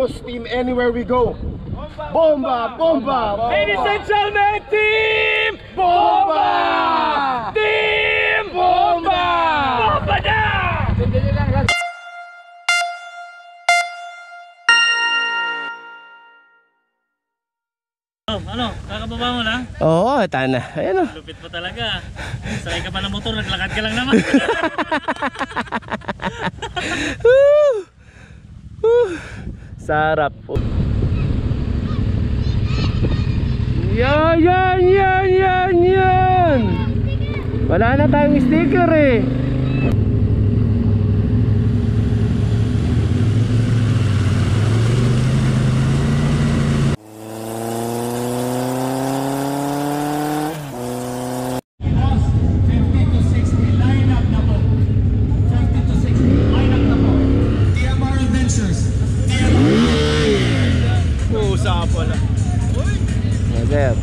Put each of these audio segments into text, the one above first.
famous team anywhere we go. Bomba! Bomba! Ladies and gentlemen, Team Bomba! Team Bomba! Bomba na! Ano? Kakababa mo lang? Oo, tana. Ayan o. Lupit mo talaga. Sakay ka pa ng motor, naglakad ka lang naman. Sarap. Yan. Wala na tayong sticker eh.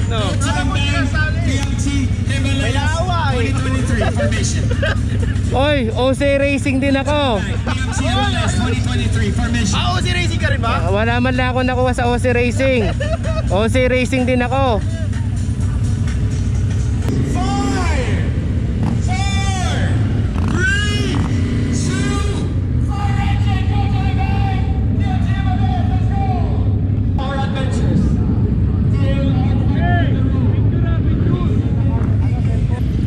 No. May naawa eh. Oy, OC Racing din ako. OC Racing ka rin ba? Wala man lang ako nakuha sa OC Racing. OC Racing din ako.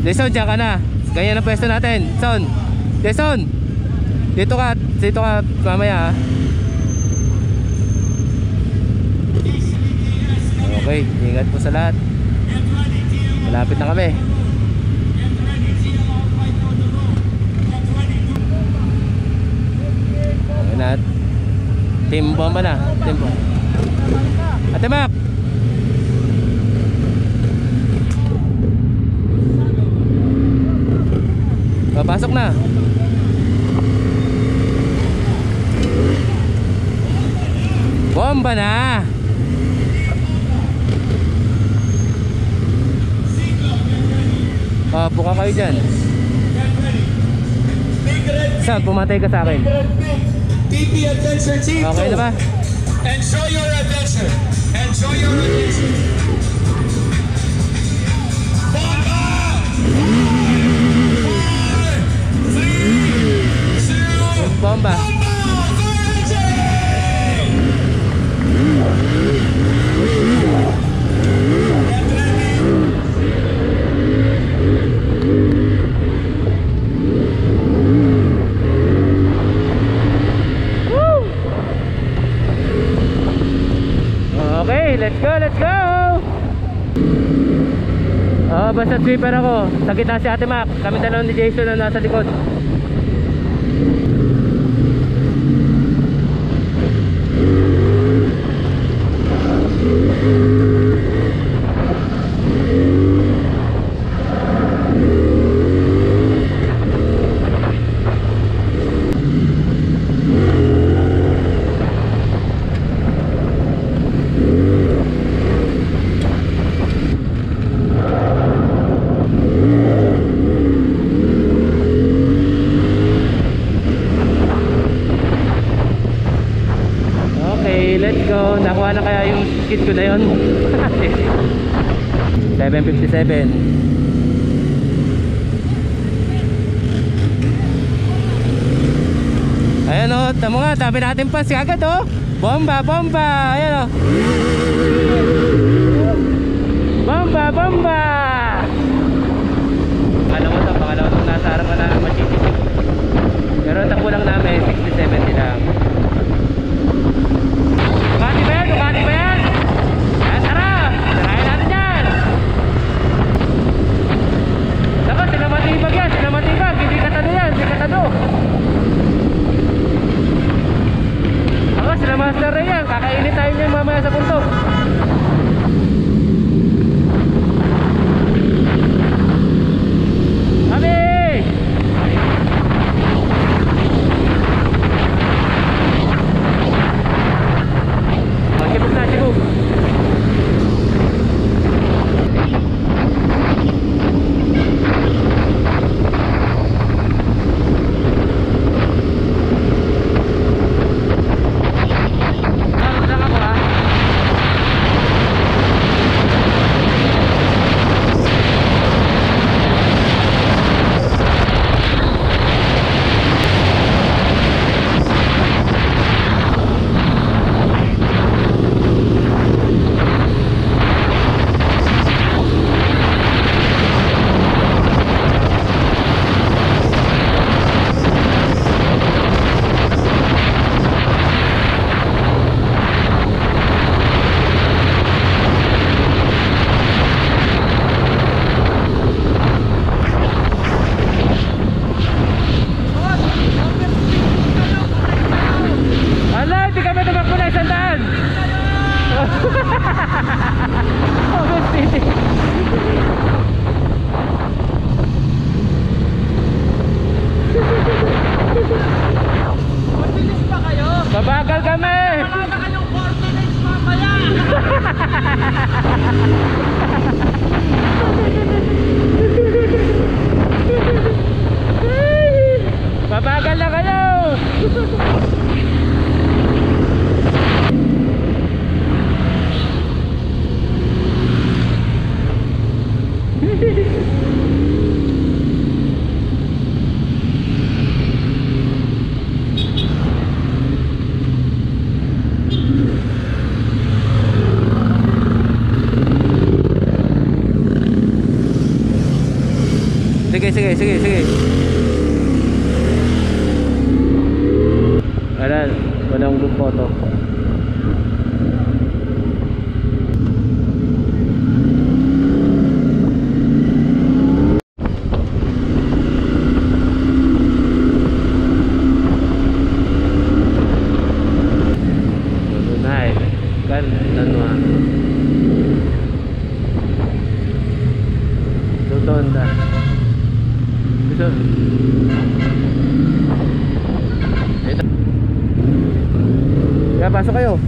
Deson, dyan ka na. Ganyan ang pwesto natin. Deson, dito ka mamaya. Okay, ingat po sa lahat. Malapit na kami. Okay na. Team Bomba na. Team Bomba. Ate Mac, pasok na. Bomba na. Buka kayo dyan. Saan? Pumatay ka sa akin. Okay na ba? Enjoy your adventure. Enjoy your adventure. Bomba! Bomba. Okay, let's go. Basta sweeper ako. Sa gitna si Ate Mac. Kami dalawa ni Jason na nasa likod. Nakuha na kaya yung kit ko na yun. 757. Ayan o, tamo nga, tabi natin pa si agad o. Bomba. Ayan o. Bomba. Pangalawa itong nasa harap ka na machichisip. Pero takbo lang namin 60-70 lang. Ducati ba yan? Tara! Sirahin natin yan! Dapat sila matibag yan, hindi katado yan, Ako, sila master rin yan, kakainit tayo niyan mamaya sa punto. Sige. Walang group photo. Tonda. Ito. Ito. Kaya pasok kayo.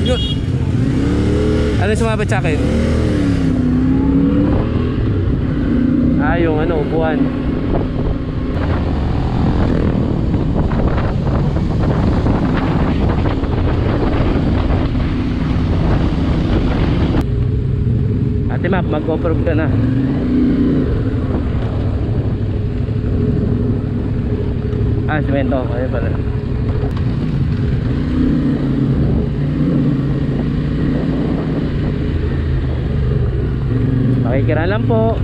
Yun. Ano sumabit sa akin? Yung ano, upuan. Ate Map, mag-off-road ka na. Semento. Ayun pala. Makikira lang po.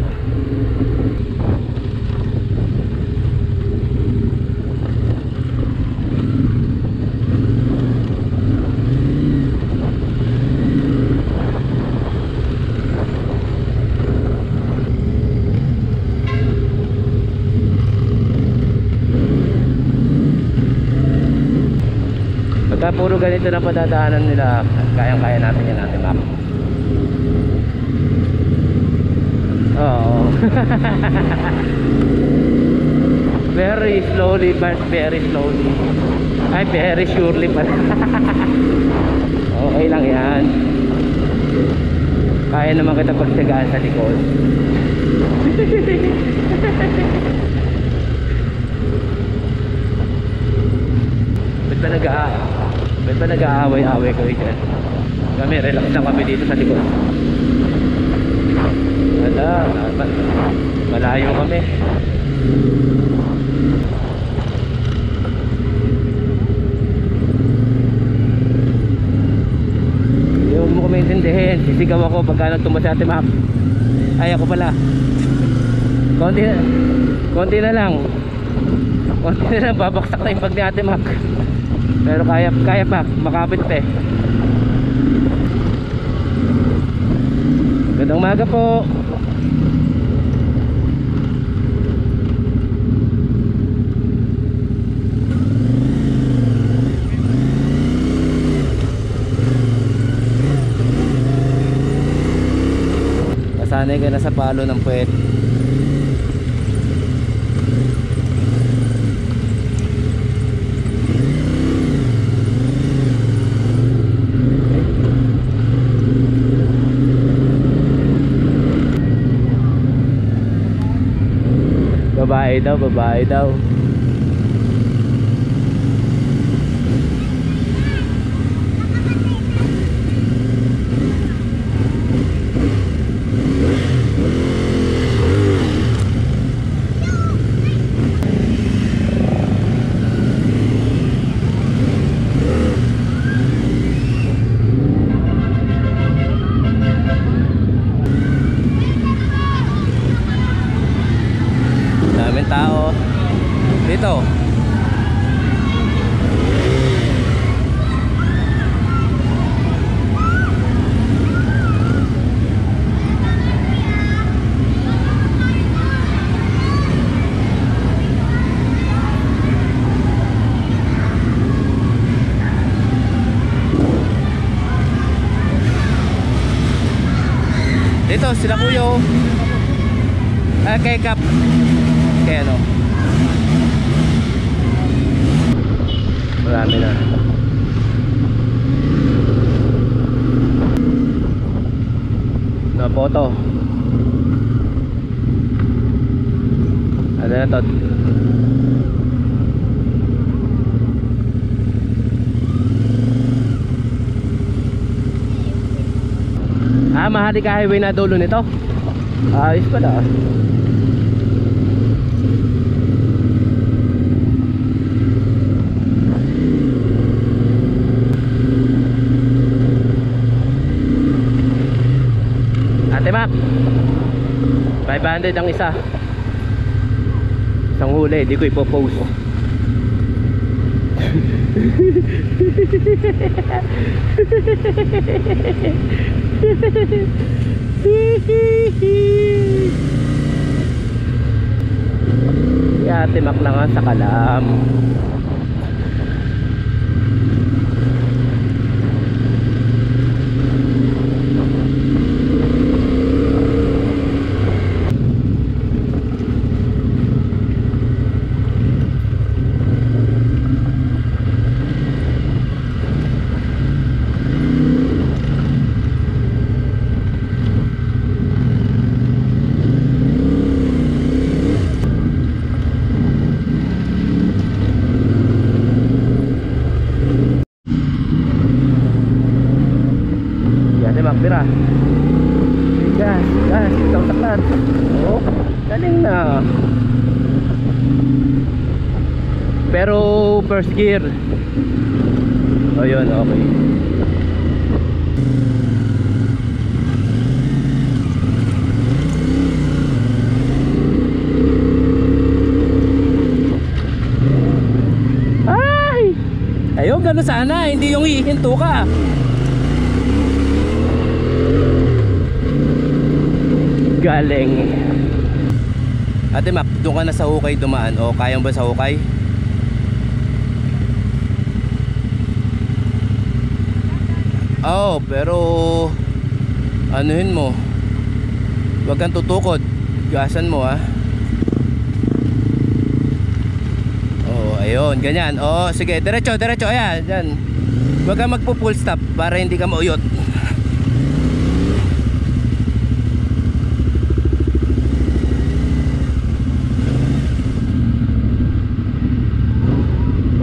Pagka puro ganito na padadaanan nila, kayang-kaya natin yan, Ate Map. Oo. Very slowly but very slowly. Ay, very surely pa. Okay lang yan. Kaya naman kita pagsagaan sa likod. Ba't ba nag-aaway-aaway kayo dyan? Kami, relax lang kami dito sa likod. Malayo kami. Huwag mo kami intindihin. Sisigaw ako pagka nagtumba sa Ate Map. Ay, ako pala. Konti na lang. Babaksak na yung pag ni Ate Map. Pero kaya pa, makapit pa eh. Gandang umaga po. Nasanay ka na sa palo ng puwet. Babae daw. Daming tao dito. Dito sila Kuyo. Kay Kap. Kaya ano? Marami na. Na photo. Ano na to? Maharlika Highway na dulo nito. Ayos pala. Ate Mac, 500 ang isa. Isang huli, di ko ipopost. Si Ate Mac na nga sa kalam. Pira. Gas, ikaw saklat. Oh, galing na. Pero first gear. Oh, yun, okay. Ay! Ayun, gano'n sana, hindi yung hihinto ka. Galing. Ate Mac, doon ka na sa hukay dumaan. O, kayang ba sa hukay? Oo, pero anuhin mo, huwag kang tutukod. Gasan mo, ha. Oo, ayun, ganyan. Oo, sige, diretso, diretso. Ayan, dyan. Huwag kang magpo-full stop para hindi ka mauyot.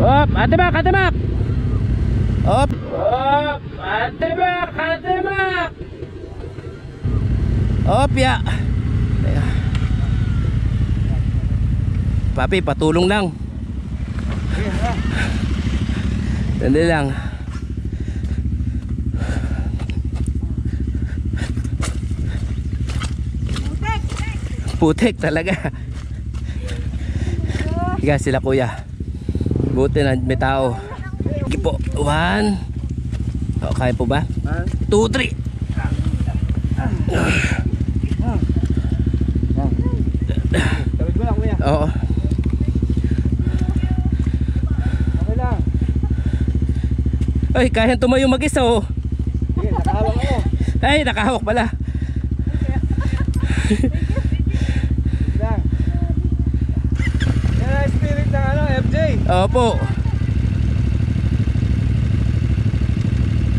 Op, Ate Mac, Ate Mac. Op, op, Ate Mac, Ate Mac. Op, ya. Papi, patulong lang. Sandali lang. Putik talaga. Higa sila kuya. Buti na may tao. Sige po. 1. O, kaya po ba? 2, 3. Tawid mo lang kuya. Oo. Okay lang. Ay, kaya tumayo mag-isa, oh. Sige, nakahawak ako. Ay, nakahawak pala. Lang. Yan ang spirit ng ano, FJ. Opo.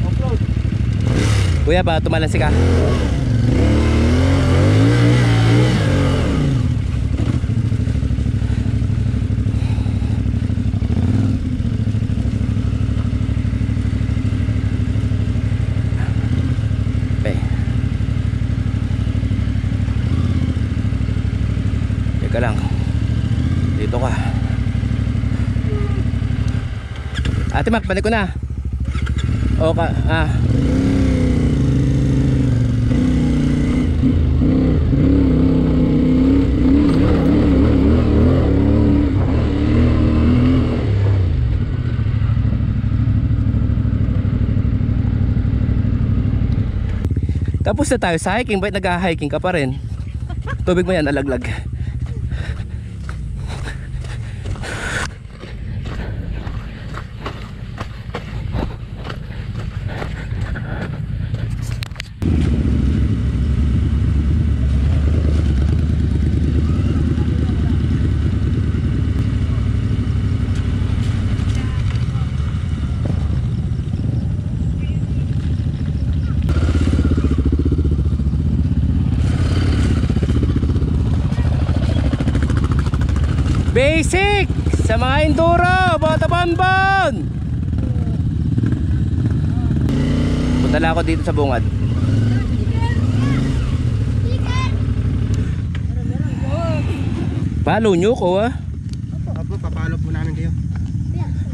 Offroad. Kuya, ba tumalansi ka? Okay. Teka lang. Dito ka. Ate Mac, balik ko na. O ka, Tapos na tayo sa hiking, bakit nag-hiking ka pa rin? Tubig mo yan, alaglag. Basic sa mga enduro, bota bonbon. Punta lang ako dito sa bungad. Follow nyo ko Opo, papalo po namin kayo.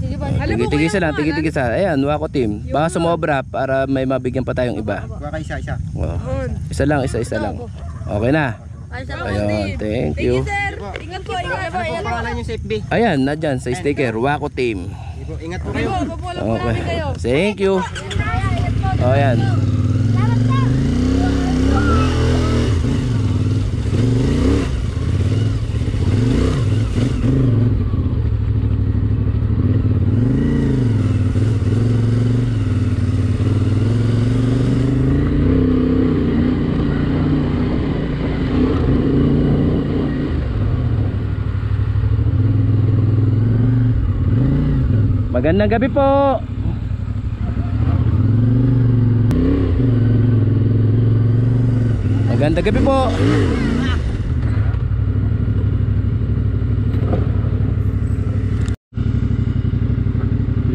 Sige ba? Tigil-tigisa lang, tigil-tigisa. Ayan, wako team. Baka sumobra para may mabigyan pa tayong iba. Kuha kayo isa. Wow. Isa lang, isa lang. Okay na. Ayun, thank you. Ingat po, ingat po. Ano po pangalan yung safe B? Ayan, nandyan sa sticker, wako team. Ingat po kayo. Okay. Thank you. O, ayan. Magandang gabi po. Magandang gabi po.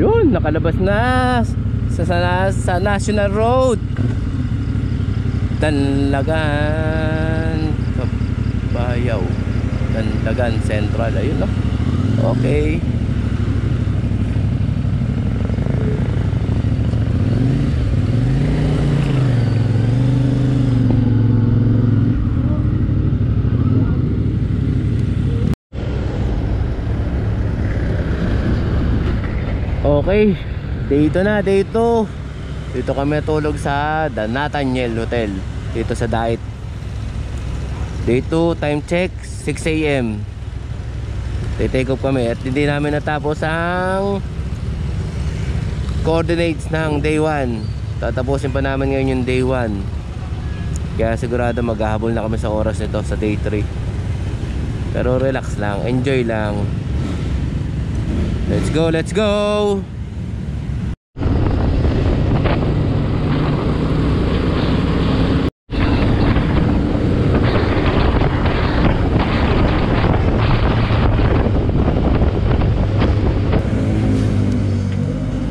Yun, nakalabas na sa National Road. Tanlagan Bayaw. Tanlagan Central. Ayun, no? Okay. Okay, dito na, dito kami tulog sa The Nathaniel Hotel dito sa Dait. Dito, time check 6 AM. Take off kami at hindi namin natapos ang coordinates ng day 1. Tatapusin pa namin ngayon yung day 1. Kaya sigurado maghahabol na kami sa oras nito sa day 3. Pero relax lang, enjoy lang. Let's go, let's go.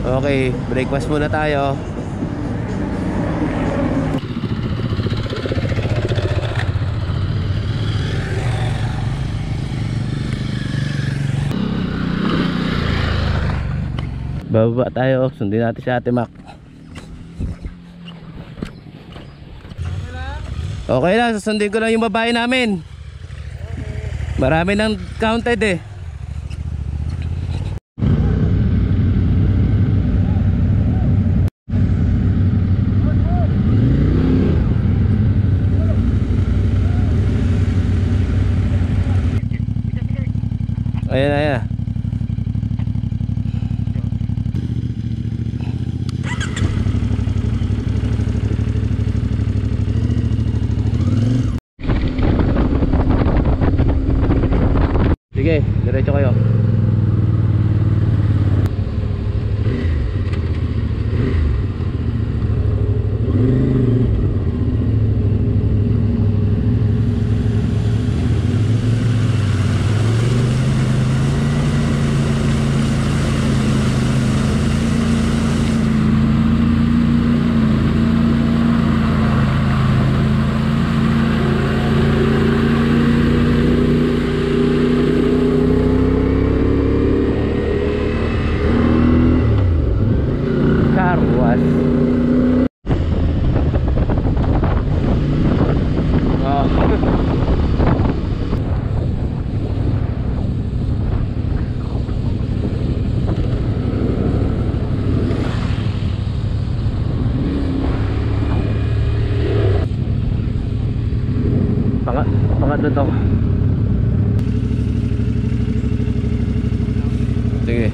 Okay, breakfast muna tayo. Bababa tayo, sundin natin si Ate Mac. Okay lang, susundin ko lang yung babae namin. Marami nang counted eh. Ayan, ayan. Sige, diretso kayo. Pangatlo to. Sige.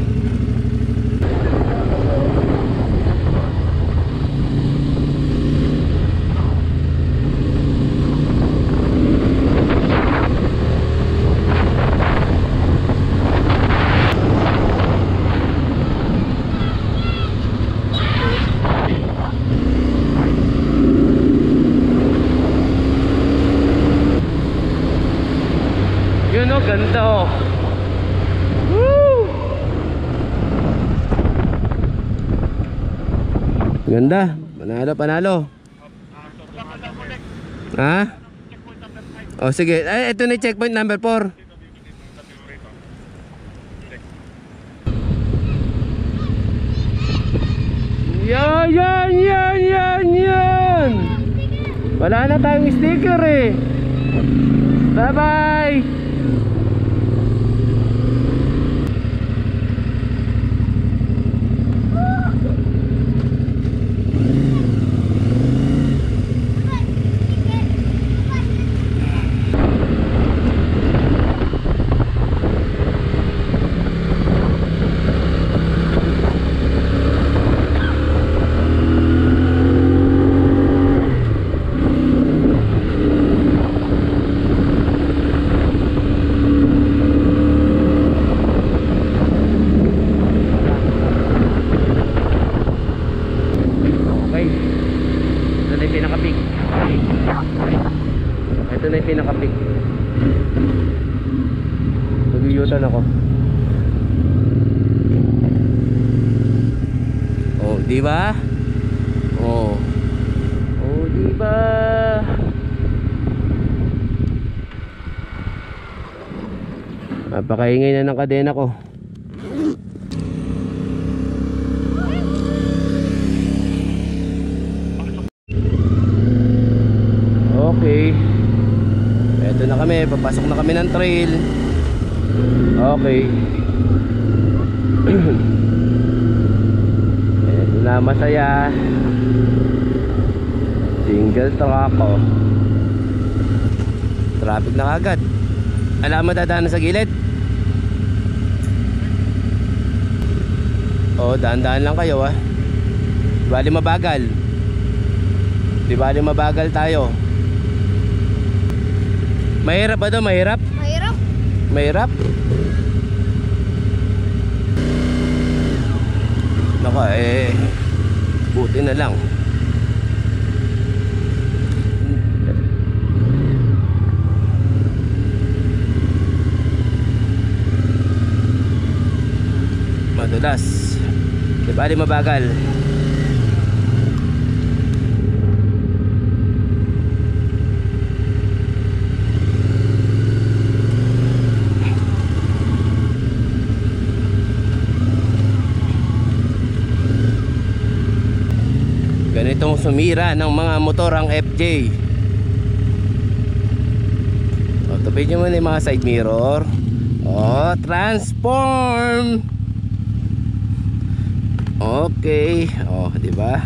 Yun o, ganda o. Woo! Ganda, panalo, panalo. Ha? O sige, ay, ito na yung checkpoint number 4. Yan. Wala na tayong sticker eh. Bye bye. Ito na yung pinaka-peak. Mag-u-turn ako. Oh, di ba? Oh. Oh, di ba? Napakaingay na ng kadena ko. Okay. Eto na kami, papasok na kami ng trail. Okay. Eto na, masaya. Single truck oh. Traffic na kagad. Alam mo dadaan sa gilid? Oh, daan-daan lang kayo ah. Di bali mabagal. Di bali mabagal tayo. Mahirap ba daw? Mahirap? Mahirap. Mahirap? Naka buti na lang. Madulas. Di bali mabagal. Ganitong sumira ng mga motor ang FJ. O, tupid nyo muna yung mga side mirror. O, transform. Okay. O, diba?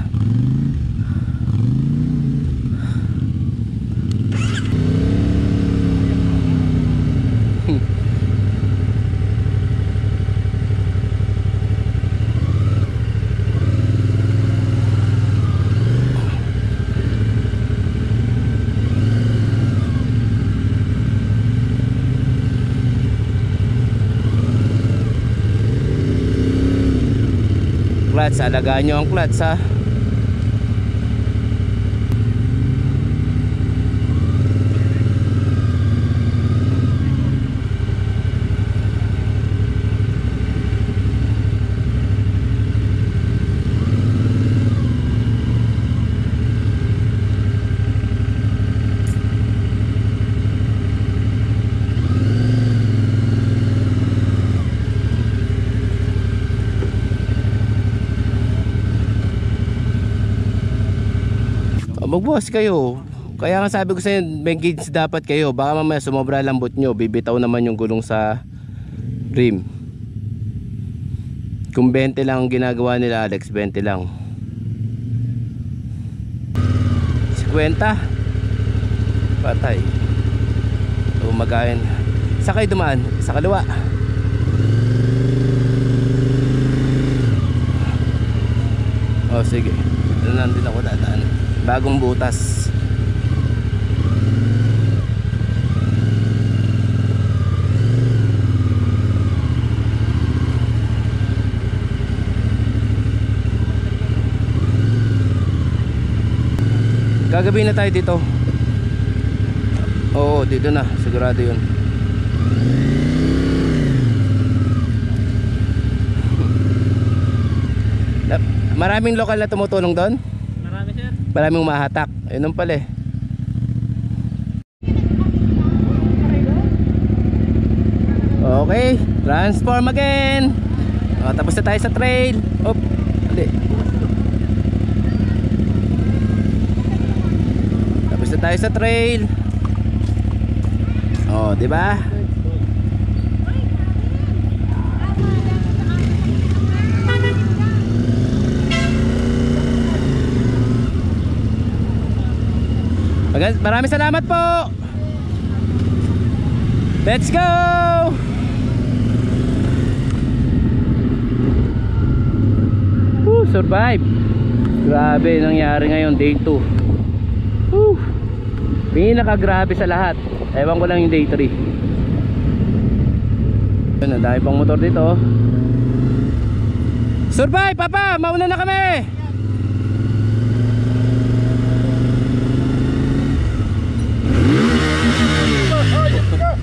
Clutch, alagaan nyo ang clutch ha. Magbukas kayo. Kaya nga sabi ko sa inyo, may gauge dapat kayo. Baka mamaya sumobra lambot nyo, bibitaw naman yung gulong sa rim. Kung 20 lang ang ginagawa nila Alex, 20 lang. 50 patay. So magain. Sa kayo dumaan? Sa kaliwa. Oh sige, dito na din ako dadaan. Bagong butas. Gagabi na tayo dito. Oo, dito na, sigurado yun. Maraming lokal na tumutulong doon? Maraming mahatak. Ayun pala eh. Okay, transform again. Tapos na tayo sa trail. Op, hindi. Tapos na tayo sa trail. Di ba? Maraming salamat po. Let's go. Survive. Grabe nangyari ngayon, day 2. Pinakagrabe sa lahat. Ewan ko lang yung day 3. Ang dami pang motor dito. Survive papa, mauna na kami.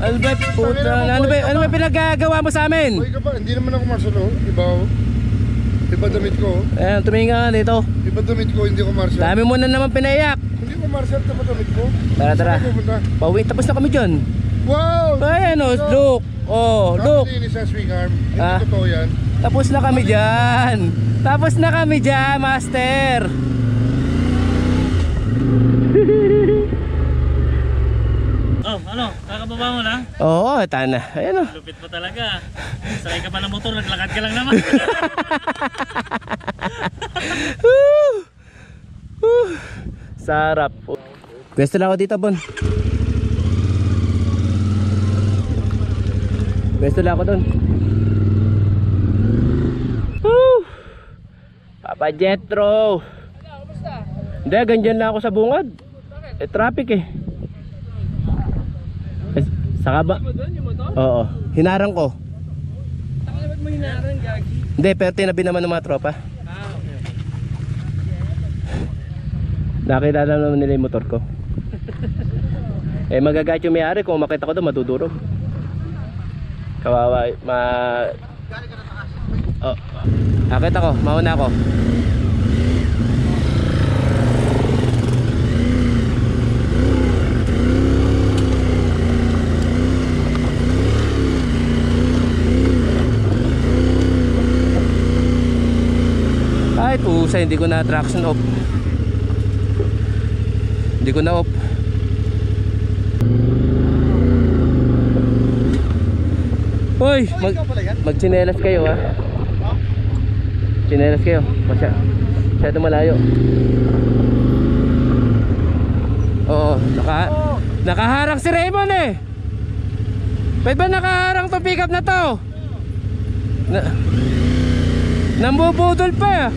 Albert, puta, ano ba pinagagawa mo sa amin? Uy ka ba? Hindi naman ako martial oh. Iba damit ko oh. Ayan, tumingin ka dito. Iba damit ko, hindi ko martial. Dami mo na naman pinaiyak. Hindi ko martial, iba damit ko. Tara. Saan ka pupunta? Pauwi, tapos na kami dyan. Wow! Ayan o, look. Oh, look. Nakalinis ang swing arm. Hindi Ah. totoo yan. Tapos na kami dyan. Tapos na kami dyan, master. Oh, ano? Kakababa mo na? Oo, tana. Ayan o. Lupit pa talaga. Sakay ka pa ng motor, naglakad ka lang naman. Sarap. Pwesto lang ako dito, Bon. Pwesto lang ako doon. Papa Jetro. Hindi, ganyan lang ako sa bungad. Traffic eh. Saka ba? Oo, hinarang ko. Ba't mo hinarang, Gagi? Hindi, pero tinabi naman ng mga tropa. Nakita naman nila yung motor ko. Magagat yung may-ari kung makita ko doon, madudurog. Kawawa, akit ako, mauna ako. Ay pusa, hindi ko na traction off. Hindi ko na off. Hoy, magchinelas kayo ha. Chinelas kayo. Masyado malayo. Oo, nakaharang si Raymond eh. Pwede ba nakaharang to pick up na to? Nambubudol pa.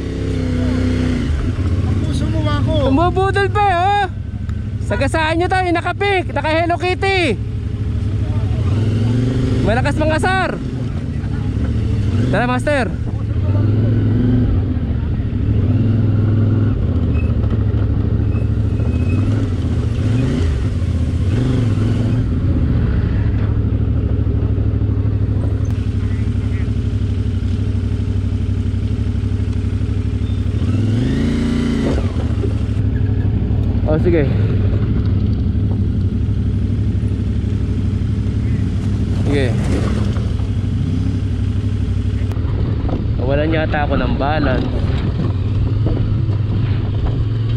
Puso mo ako. Nambubudol pa oh. Sagasaan nyo tayo, naka-pink, naka-Hello Kitty. Malakas mangasar. Tara master. Oh sige. Sige. Nawalan yata ako ng balance.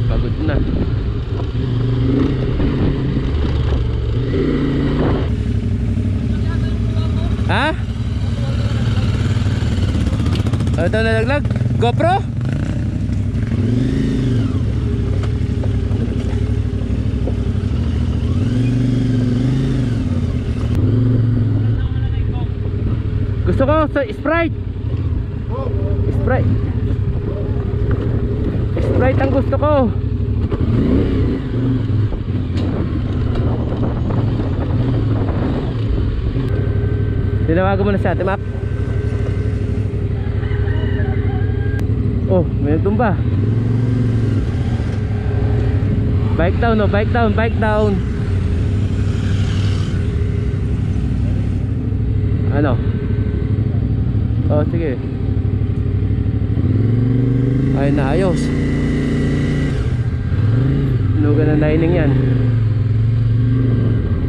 Pagod na. Ha? Ano ito nalaglag? GoPro? Gusto ko sa Sprite. Sprite ang gusto ko. Tinawagan mo na sa ating map. Oh, may nagtumba. Bike down, oh, bike down, bike down. Ano? Oh, sige. Ay, naayos. Sunugan ng dining yan.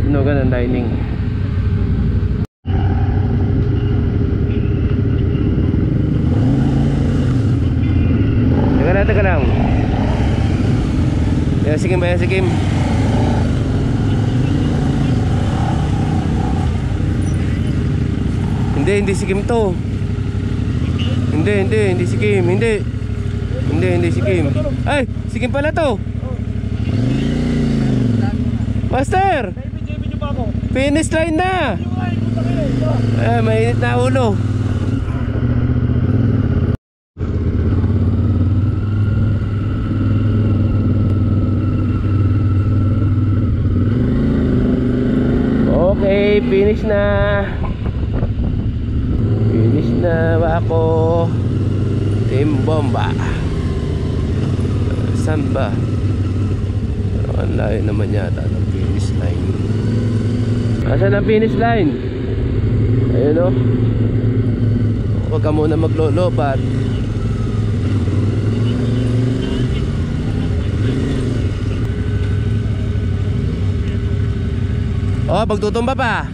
Sunugan ng dining. Ayan si Kim, ayan si Kim. Hindi si Kim to. Hindi si Kim, hindi si Kim. Ay, si Kim pala to. Master! Finish line na! Mainit na ulo. Okay, finish na. Finish na ba ako? Team Bomba. Saan ba? Ang layo naman yata ng finish line. Asan ang finish line? Ayun o. Huwag ka muna maglolobat. Oh, pagtutumba pa.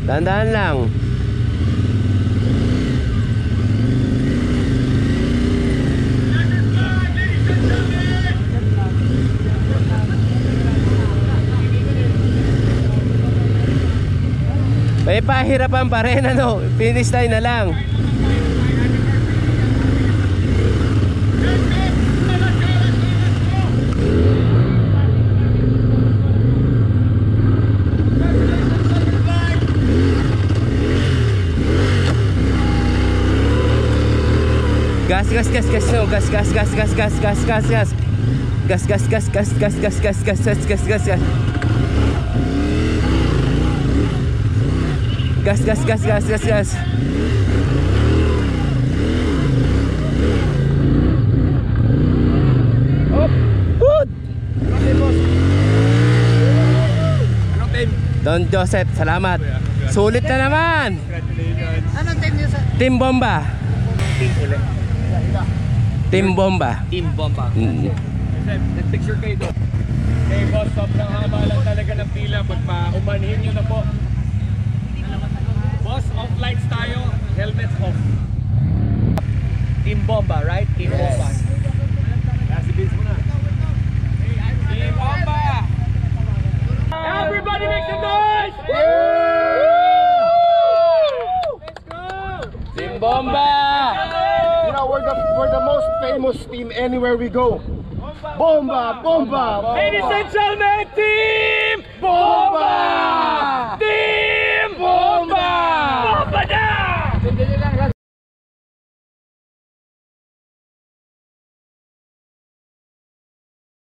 Dahan-dahan lang. May pahirapan pa rin, ano? Finish line na lang. Gas, gas, gas, gas, no, gas, gas, gas, gas, gas, gas, gas, gas. Gas, gas, gas, gas, gas, gas, gas, gas, gas, gas, gas, gas. Gas, gas, gas, gas, gas, gas. Up, good. Don Joseph, salamat. Sulit na naman. Anong team niyo sa? Team Bomba. Team Bomba. Team Bomba. Nag-picture kayo doon. Okay, boss, sobrang haba lang talaga ng pila. Pagpa-umanhin nyo na po. Boss, off lights tayo. Helmets off. Team Bomba, right? Team Bomba. Si Vince muna. Team Bomba! Everybody make some noise! Let's go! Team Bomba. You know, we're the most famous team anywhere we go. Bomba, bomba, bomba. Ladies and gentlemen, Team Bomba!